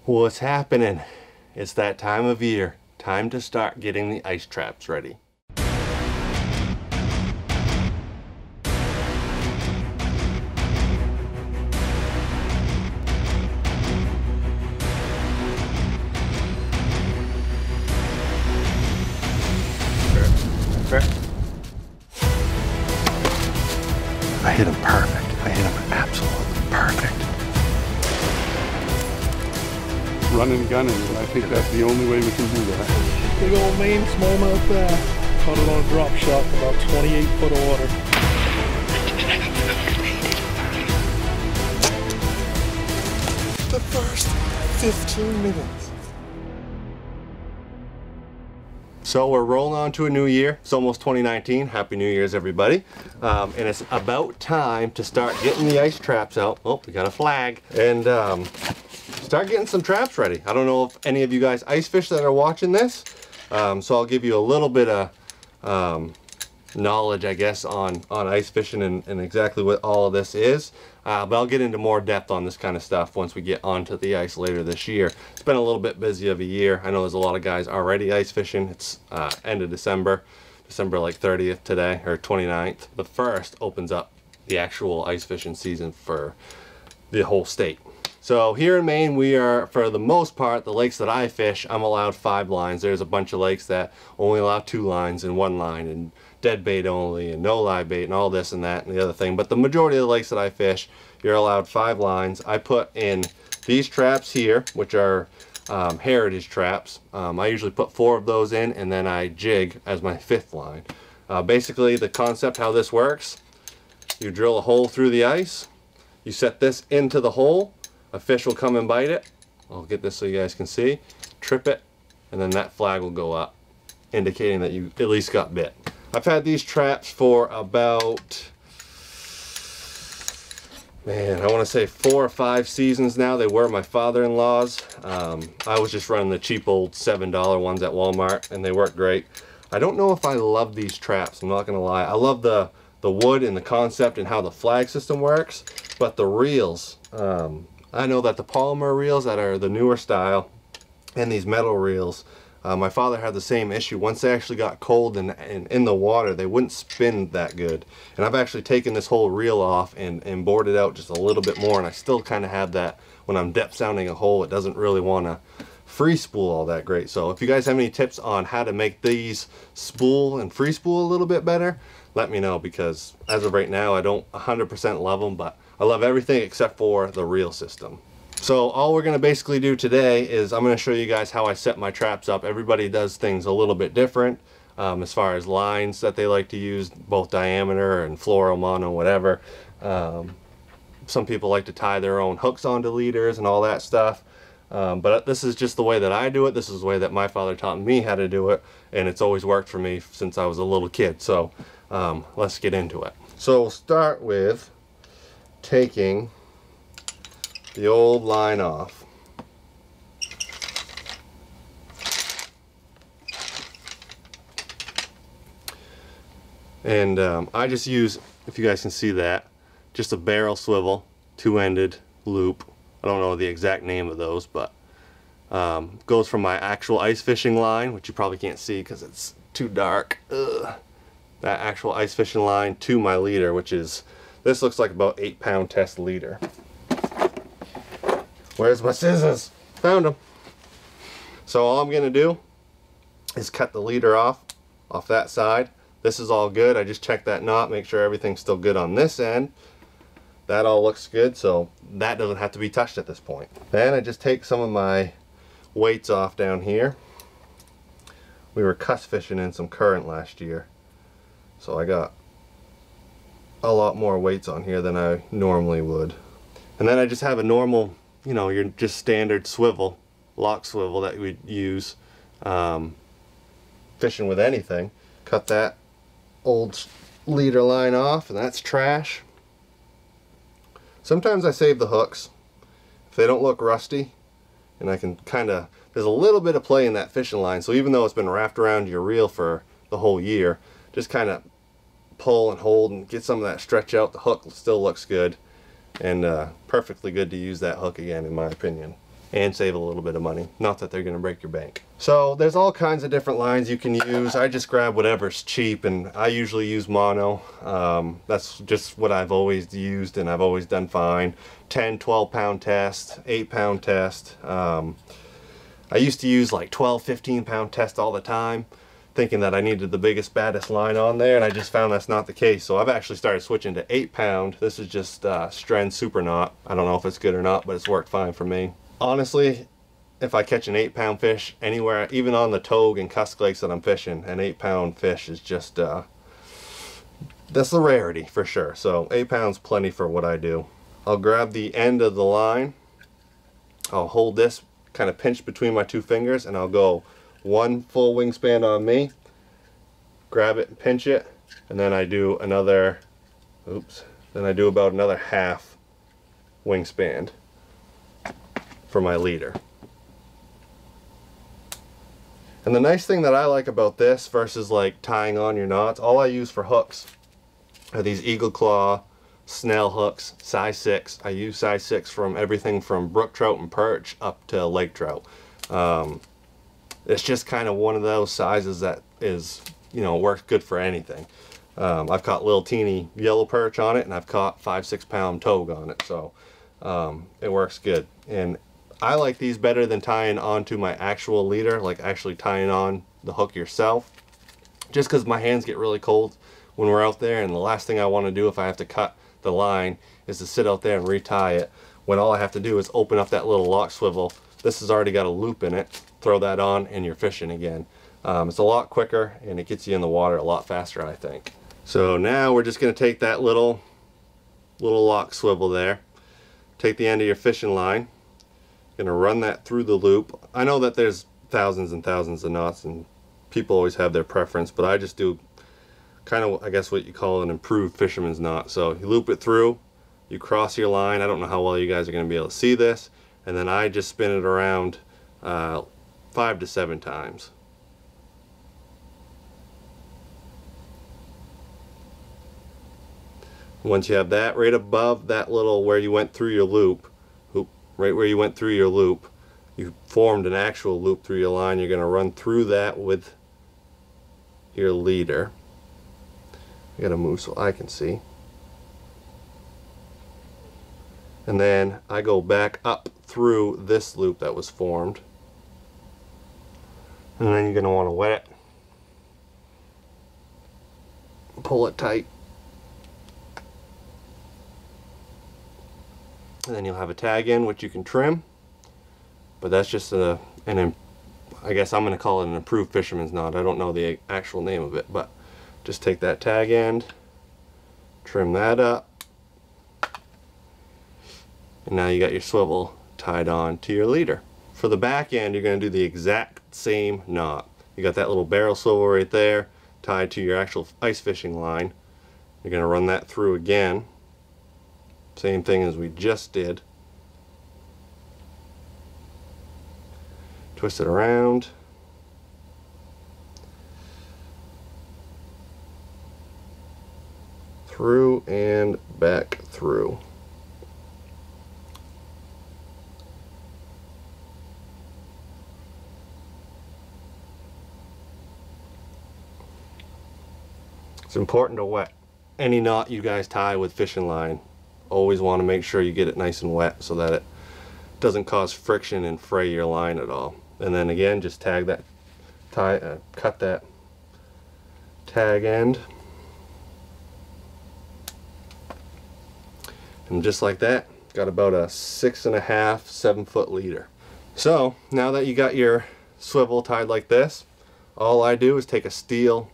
What's happening? It's that time of year. Time to start getting the ice traps ready. I hit him perfect. I hit him absolutely perfect. Running, gunning, and I think that's the only way we can do that. Big old Maine smallmouth there. Caught it on a drop shot, about 28 foot of water. The first 15 minutes. So we're rolling on to a new year. It's almost 2019. Happy New Year's, everybody. And it's about time to start getting the ice traps out. Oh, we got a flag. And start getting some traps ready. I don't know if any of you guys ice fish that are watching this. So I'll give you a little bit of knowledge, I guess, on ice fishing and exactly what all of this is. But I'll get into more depth on this kind of stuff once we get onto the ice later this year. It's been a little bit busy of a year. I know there's a lot of guys already ice fishing. It's end of December like 30th today, or 29th. The 1st opens up the actual ice fishing season for the whole state. So here in Maine, we are, for the most part, the lakes that I fish, I'm allowed 5 lines. There's a bunch of lakes that only allow 2 lines and 1 line and dead bait only and no live bait and all this and that and the other thing. But the majority of the lakes that I fish, you're allowed 5 lines. I put in these traps here, which are heritage traps. I usually put 4 of those in, and then I jig as my 5th line. Basically, the concept how this works, you drill a hole through the ice, you set this into the hole, a fish will come and bite it. I'll get this so you guys can see. Trip it, and then that flag will go up, indicating that you at least got bit. I've had these traps for about, man, I want to say 4 or 5 seasons now. They were my father-in-law's. I was just running the cheap old $7 ones at Walmart, and they work great. I don't know if I love these traps, I'm not going to lie. I love the wood and the concept and how the flag system works, but the reels, I know that the polymer reels that are the newer style and these metal reels, my father had the same issue. Once they actually got cold and in the water, they wouldn't spin that good. And I've actually taken this whole reel off and bored it out just a little bit more, and I still kind of have that when I'm depth sounding a hole. It doesn't really want to free spool all that great. So if you guys have any tips on how to make these spool and free spool a little bit better, let me know, because as of right now I don't 100% love them, but I love everything except for the reel system. So all we're going to basically do today is I'm going to show you guys how I set my traps up. Everybody does things a little bit different as far as lines that they like to use, both diameter and fluoro, mono, whatever. Some people like to tie their own hooks onto leaders and all that stuff. But this is just the way that I do it. This is the way that my father taught me how to do it, and it's always worked for me since I was a little kid. So let's get into it. So we'll start with taking the old line off. And I just use, if you guys can see that, just a barrel swivel, 2-ended loop. I don't know the exact name of those, but goes from my actual ice fishing line, which you probably can't see because it's too dark. Ugh. That actual ice fishing line to my leader, which is, this looks like about 8-pound test leader. Where's my scissors? Found them. So all I'm gonna do is cut the leader off that side. This is all good. I just check that knot, make sure everything's still good on this end. That all looks good, so that doesn't have to be touched at this point. Then I just take some of my weights off down here. We were cuss fishing in some current last year, so I got a lot more weights on here than I normally would. And then I just have a normal, you know, your just standard swivel, lock swivel that we'd use fishing with anything. Cut that old leader line off, and that's trash. Sometimes I save the hooks if they don't look rusty, and I can kind of, there's a little bit of play in that fishing line, so even though it's been wrapped around your reel for the whole year, just kind of pull and hold and get some of that stretch out. The hook still looks good, and perfectly good to use that hook again, in my opinion. and save a little bit of money. Not that they're going to break your bank. So there's all kinds of different lines you can use. I just grab whatever's cheap, and I usually use mono. That's just what I've always used, and I've always done fine. 10, 12 pound test, 8 pound test. I used to use like 12, 15 pound test all the time, thinking that I needed the biggest, baddest line on there, and I just found that's not the case. So I've actually started switching to 8 pound. This is just Stren Super Knot. I don't know if it's good or not, but it's worked fine for me. Honestly, if I catch an 8 pound fish anywhere, even on the togue and cusk lakes that I'm fishing, an 8 pound fish is just, that's a rarity for sure. So 8 pounds plenty for what I do. I'll grab the end of the line. I'll hold this kind of pinched between my 2 fingers, and I'll go 1 full wingspan on me, grab it and pinch it, and then I do another, then I do about another half wingspan for my leader. And the nice thing that I like about this versus like tying on your knots, all I use for hooks are these Eagle Claw Snell hooks, size 6. I use size 6 from everything from brook trout and perch up to lake trout. It's just kind of one of those sizes that is, you know, works good for anything. I've caught little teeny yellow perch on it, and I've caught 5, 6 pound togue on it, so it works good. And I like these better than tying onto my actual leader, like actually tying on the hook yourself, just because my hands get really cold when we're out there, and the last thing I want to do if I have to cut the line is to sit out there and retie it, when all I have to do is open up that little lock swivel. This has already got a loop in it, throw that on, and you're fishing again. It's a lot quicker, and it gets you in the water a lot faster, I think. So now we're just going to take that little lock swivel there, take the end of your fishing line, going to run that through the loop. I know that there's thousands and thousands of knots, and people always have their preference, but I just do kind of, I guess, what you call an improved fisherman's knot. So you loop it through, you cross your line. I don't know how well you guys are going to be able to see this, and then I just spin it around 5 to 7 times. Once you have that right above that little where you went through your loop, right where you went through your loop, you formed an actual loop through your line. You're going to run through that with your leader. I gotta move so I can see. And then I go back up through this loop that was formed. And then you're gonna want to wet it. Pull it tight. And then you'll have a tag in which you can trim. But that's just I guess I'm gonna call it an improved fisherman's knot. I don't know the actual name of it, but just take that tag end, trim that up, and now you got your swivel tied on to your leader. For the back end, you're going to do the exact same knot. You got that little barrel swivel right there tied to your actual ice fishing line. You're going to run that through again, same thing as we just did. Twist it around. Through and back through. It's important to wet any knot you guys tie with fishing line. Always want to make sure you get it nice and wet so that it doesn't cause friction and fray your line at all. And then again, just tag that, cut that tag end. And just like that, got about a 6.5, 7 foot leader. So now that you got your swivel tied like this, all I do is take a steel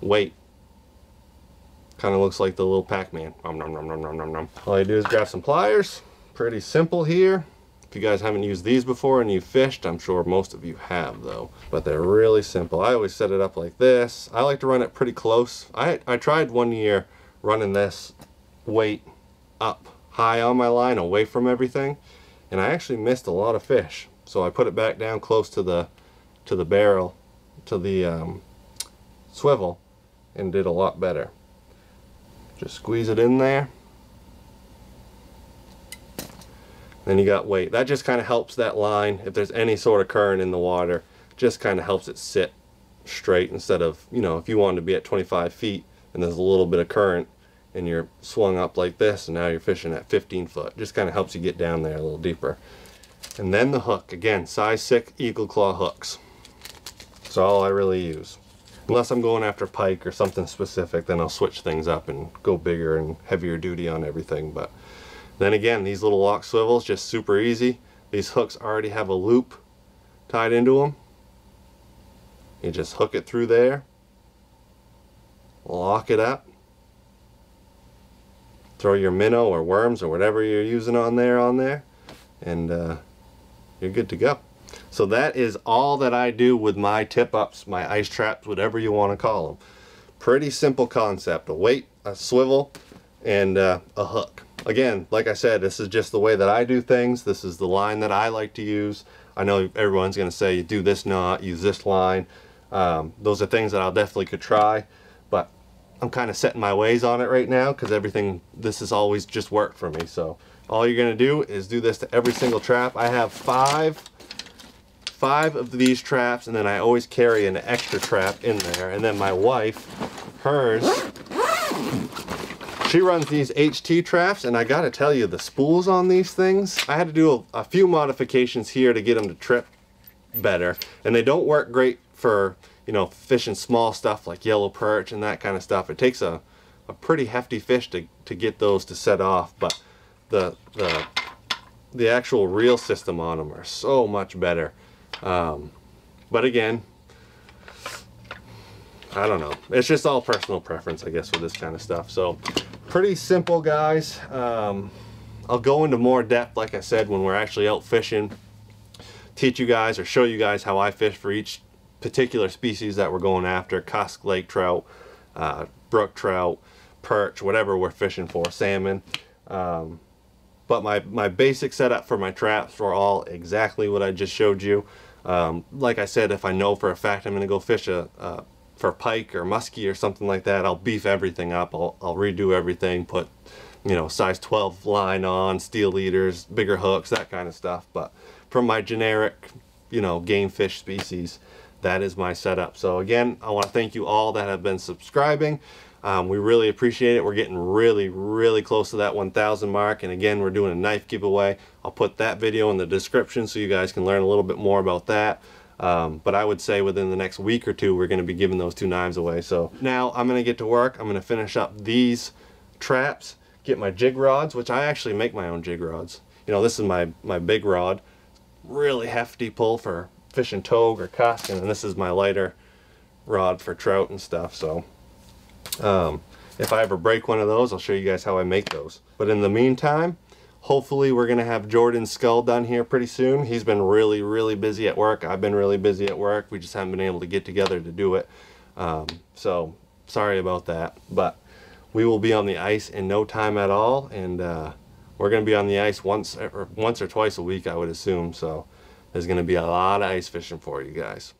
weight. Kind of looks like the little Pac-Man. All I do is grab some pliers. Pretty simple here. If you guys haven't used these before and you've fished, I'm sure most of you have though. But they're really simple. I always set it up like this. I like to run it pretty close. I tried one year running this weight up high on my line away from everything, and I actually missed a lot of fish. So I put it back down close to the barrel, to the swivel, and did a lot better. Just squeeze it in there. Then you got weight. That just kind of helps that line, if there's any sort of current in the water, just kind of helps it sit straight instead of, you know, if you wanted to be at 25 feet and there's a little bit of current and you're swung up like this and now you're fishing at 15 foot. Just kind of helps you get down there a little deeper. And then the hook, again, size 6 eagle claw hooks. That's all I really use. Unless I'm going after pike or something specific, then I'll switch things up and go bigger and heavier duty on everything. But then again, these little lock swivels, just super easy. These hooks already have a loop tied into them. You just hook it through there, lock it up, throw your minnow or worms or whatever you're using on there, and you're good to go. So that is all that I do with my tip-ups, my ice traps, whatever you want to call them. Pretty simple concept: a weight, a swivel, and a hook. Again, like I said, this is just the way that I do things. This is the line that I like to use. I know everyone's going to say, you do this knot, use this line. Those are things that I'll definitely could try, but I'm kind of setting my ways on it right now because this has always just worked for me. So all you're going to do is do this to every single trap. I have five of these traps, and then I always carry an extra trap in there. And then my wife, hers, she runs these HT traps, and I gotta tell you, the spools on these things, I had to do a few modifications here to get them to trip better, and they don't work great for, you know, fishing small stuff like yellow perch and that kind of stuff. It takes a pretty hefty fish to get those to set off, but the actual reel system on them are so much better. But again, I don't know, it's just all personal preference, I guess, with this kind of stuff. So pretty simple, guys. I'll go into more depth, like I said, when we're actually out fishing, teach you guys or show you guys how I fish for each particular species that we're going after: cusk, lake trout, brook trout, perch, whatever we're fishing for, salmon. But my basic setup for my traps were all exactly what I just showed you. Like I said, if I know for a fact I'm going to go fish for pike or muskie or something like that, I'll beef everything up. I'll redo everything, put, you know, size 12 line on, steel leaders, bigger hooks, that kind of stuff. But from my generic, you know, game fish species, that is my setup. So again, I want to thank you all that have been subscribing. We really appreciate it. We're getting really close to that 1,000 mark, and again, we're doing a knife giveaway. I'll put that video in the description so you guys can learn a little bit more about that. But I would say within the next week or two, we're going to be giving those 2 knives away. So now I'm going to get to work. I'm going to finish up these traps, get my jig rods, which I actually make my own jig rods. You know, this is my big rod, really hefty pull for fishing togue or cusk, and then this is my lighter rod for trout and stuff. So if I ever break one of those, I'll show you guys how I make those. But in the meantime, hopefully we're going to have Jordan's skull done here pretty soon. He's been really busy at work. I've been really busy at work. We just haven't been able to get together to do it. So sorry about that. But we will be on the ice in no time at all. And we're going to be on the ice once or twice a week, I would assume. So there's going to be a lot of ice fishing for you guys.